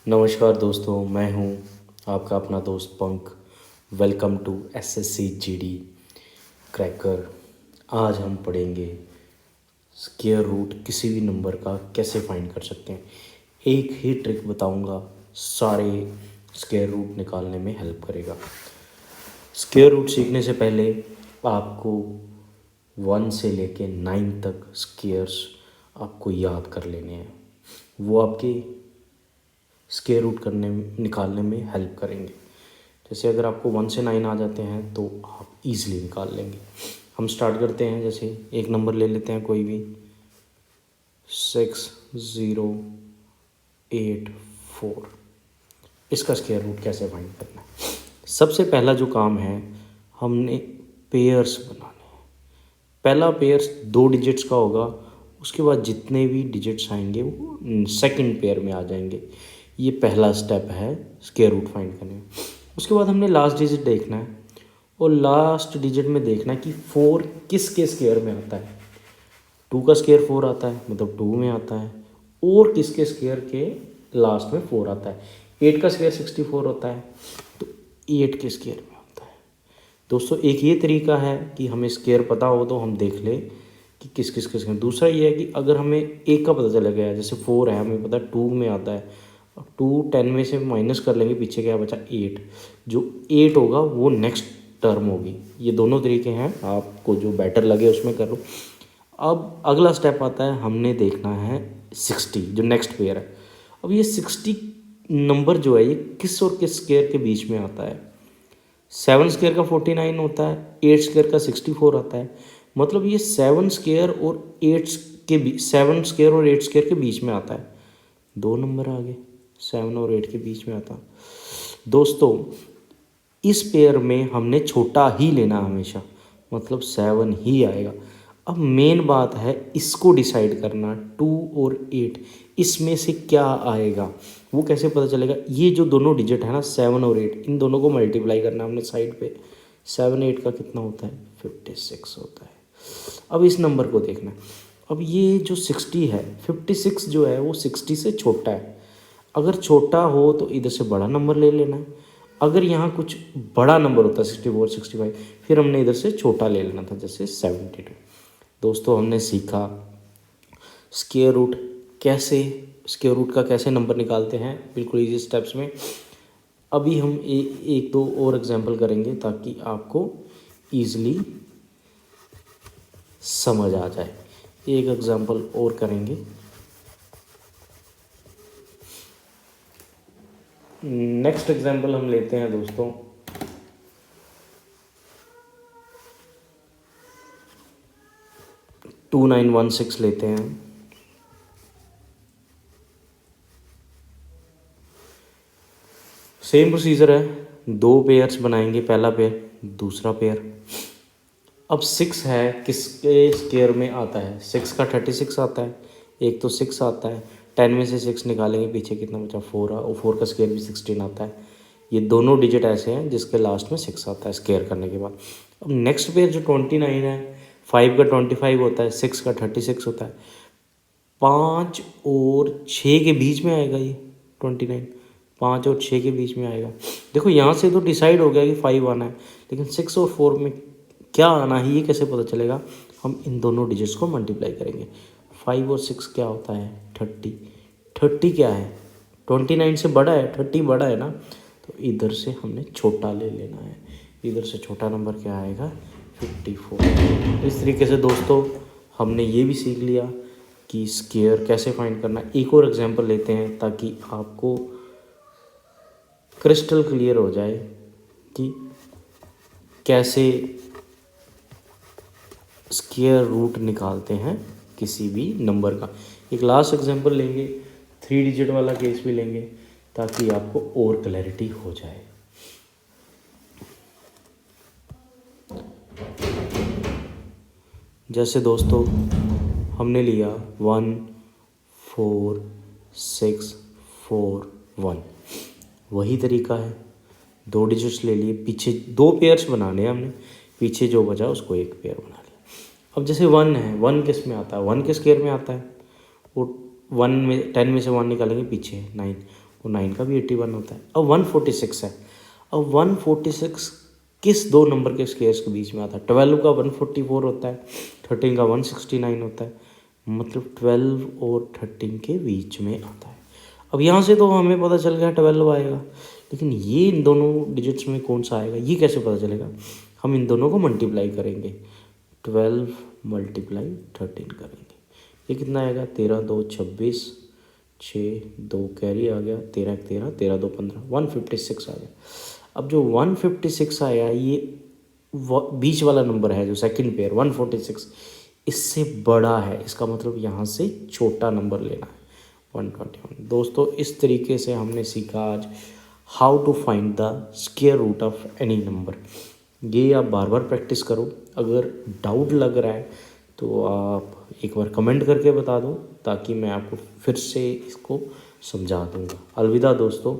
नमस्कार दोस्तों, मैं हूं आपका अपना दोस्त पंक। Welcome to SSC GD cracker. आज हम पढ़ेंगे स्क्वायर रूट किसी भी नंबर का कैसे फाइंड कर सकते हैं। एक ही ट्रिक बताऊंगा, सारे स्क्वायर रूट निकालने में हेल्प करेगा। स्क्वायर रूट सीखने से पहले आपको 1 से लेके 9 तक स्क्वायर्स आपको याद कर लेने हैं। वो आपके स्क्वायर रूट निकालने में हेल्प करेंगे। जैसे अगर आपको 1 से 9 आ जाते हैं तो आप इजीली निकाल लेंगे। हम स्टार्ट करते हैं। जैसे एक नंबर ले लेते हैं कोई भी, 6084। इसका स्क्वायर रूट कैसे फाइंड करना है? सबसे पहला जो काम है, हमने पेयर्स बनाने हैं। पहला पेयर्स 2 डिजिट्स का होगा, उसके बाद जितने भी डिजिट्स आएंगे वो सेकंड पेयर में आ जाएंगे। ये पहला स्टेप है स्क्वायर रूट फाइंड करने में। उसके बाद हमने लास्ट डिजिट देखना है और लास्ट डिजिट में देखना है कि 4 किसके स्क्वायर में आता है। 2 का स्क्वायर 4 आता है, मतलब 2 में आता है। और किसके स्क्वायर के लास्ट में 4 आता है। 8 का स्क्वायर 64 होता है, तो 8 के स्क्वायर में आता है। दोस्तों, एक ये तरीका है कि हमें स्क्वायर पता हो तो हम देख लें कि किस किस के स्क्वायर। दूसरा ये है कि अगर हमें एक का पता चला गया, जैसे 4 है, हमें पता है 2 में आता है। 2 10 में से माइनस कर लेंगे, पीछे क्या बचा 8। जो 8 होगा वो नेक्स्ट टर्म होगी। ये दोनों तरीके हैं, आपको जो बेटर लगे उसमें करो। अब अगला स्टेप आता है, हमने देखना है 60 जो नेक्स्ट पेयर है। अब ये 60 नंबर जो है ये किस और किस स्क्वायर के बीच में आता है। 7 स्क्वायर का 49 होता है, 8 स्क्वायर का 64 आता है। मतलब ये 7 स्क्वायर और 8 के बीच, 7 स्क्वायर और 8 स्क्वायर के बीच में आता है। 2 नंबर आ गए, 7 और 8 के बीच में आता। दोस्तों, इस पेयर में हमने छोटा ही लेना हमेशा, मतलब 7 ही आएगा। अब मेन बात है इसको डिसाइड करना, 2 और 8 इसमें से क्या आएगा वो कैसे पता चलेगा। ये जो दोनों डिजिट है ना, 7 और 8, इन दोनों को मल्टीप्लाई करना हमने साइड पे। 7 8 का कितना होता है, 56 होता है। अब इस नंबर को देखना है। अब ये जो 60 है, 56 जो है वो 60 से छोटा है। अगर छोटा हो तो इधर से बड़ा नंबर ले लेना है। अगर यहाँ कुछ बड़ा नंबर होता है 64 65, फिर हमने इधर से छोटा ले लेना था, जैसे 72। दोस्तों, हमने सीखा स्क्वायर रूट कैसे, स्क्वायर रूट का कैसे नंबर निकालते हैं, बिल्कुल इजी स्टेप्स में। अभी हम एक दो और एग्जांपल करेंगे ताकि आपको ईजिली समझ आ जाए। एक एग्जांपल और करेंगे। नेक्स्ट एग्जांपल हम लेते हैं दोस्तों, टू 916 लेते हैं। सेम प्रोसीजर है, 2 पेयर्स बनाएंगे, पहला पेयर दूसरा पेयर। अब 6 है, किसके स्क्वायर में आता है। 6 का 36 आता है, एक तो 6 आता है। 10 में से 6 निकालेंगे, पीछे कितना बचा 4 और 4 का स्क्वायर भी 16 आता है। ये दोनों डिजिट ऐसे हैं जिसके लास्ट में 6 आता है स्क्वायर करने के बाद। अब नेक्स्ट पेयर जो 29 है, 5 का 25 होता है, 6 का 36 होता है। 5 और 6 के बीच में आएगा ये 29, 5 और 6 के बीच में आएगा। देखो, यहाँ से तो डिसाइड हो गया कि 5 आना है, लेकिन 6 और 4 में क्या आना है ये कैसे पता चलेगा। हम इन दोनों डिजिट्स को मल्टीप्लाई करेंगे। 5 और 6 क्या होता है, 30। 30 क्या है, 29 से बड़ा है, 30 बड़ा है ना, तो इधर से हमने छोटा ले लेना है। इधर से छोटा नंबर क्या आएगा, 54। इस तरीके से दोस्तों हमने ये भी सीख लिया कि स्क्वायर कैसे फाइंड करना। एक और एग्जांपल लेते हैं ताकि आपको क्रिस्टल क्लियर हो जाए कि कैसे स्क्वायर रूट निकालते हैं किसी भी नंबर का। एक लास्ट एग्जांपल लेंगे, 3 डिजिट वाला केस भी लेंगे ताकि आपको और क्लैरिटी हो जाए। जैसे दोस्तों हमने लिया 1 4 6 4 1, वही तरीका है, 2 डिजिट्स ले लिए, पीछे 2 पेयर्स बनाने हैं हमने, पीछे जो बचा उसको एक पेयर बना लिया। अब जैसे 1 है, 1 किस में आता है, 1 के स्क्वायर में आता है। वो 1 में 10 में से 1 निकालेंगे, पीछे 9, तो 9 का भी 81 होता है। अब 146 है। अब 146 किस दो नंबर के स्क्वायर्स के बीच में आता है? 12 का 144 होता है, 13 का 169 होता है, मतलब 12 और 13 के बीच में आता है। अब यहाँ से तो हमें पता चल गया 12 आएगा, लेकिन ये इन दोनों डिजिट्स में कौन सा आएगा ये कैसे पता चलेगा? हम इन दोनों को मल्टीप्लाई करेंगे, 12 मल्टीप्लाई 13 करेंगे, ये कितना आएगा? 13 2 26, 6 2 कैरी आ गया, 13 13, 13 2 15, 156 आ गया। अब जो 156 आया ये बीच वाला नंबर है जो सेकंड पेयर 146, इससे बड़ा है, इसका मतलब यहाँ से छोटा नंबर लेना है 121। दोस्तों इस तरीके से हमने सीखा आज how to find the square root of any number. ये आप बार बार प्रैक्टिस करो। अगर डाउट लग रहा है तो आप एक बार कमेंट करके बता दो, ताकि मैं आपको फिर से इसको समझा दूँगा। अलविदा दोस्तों।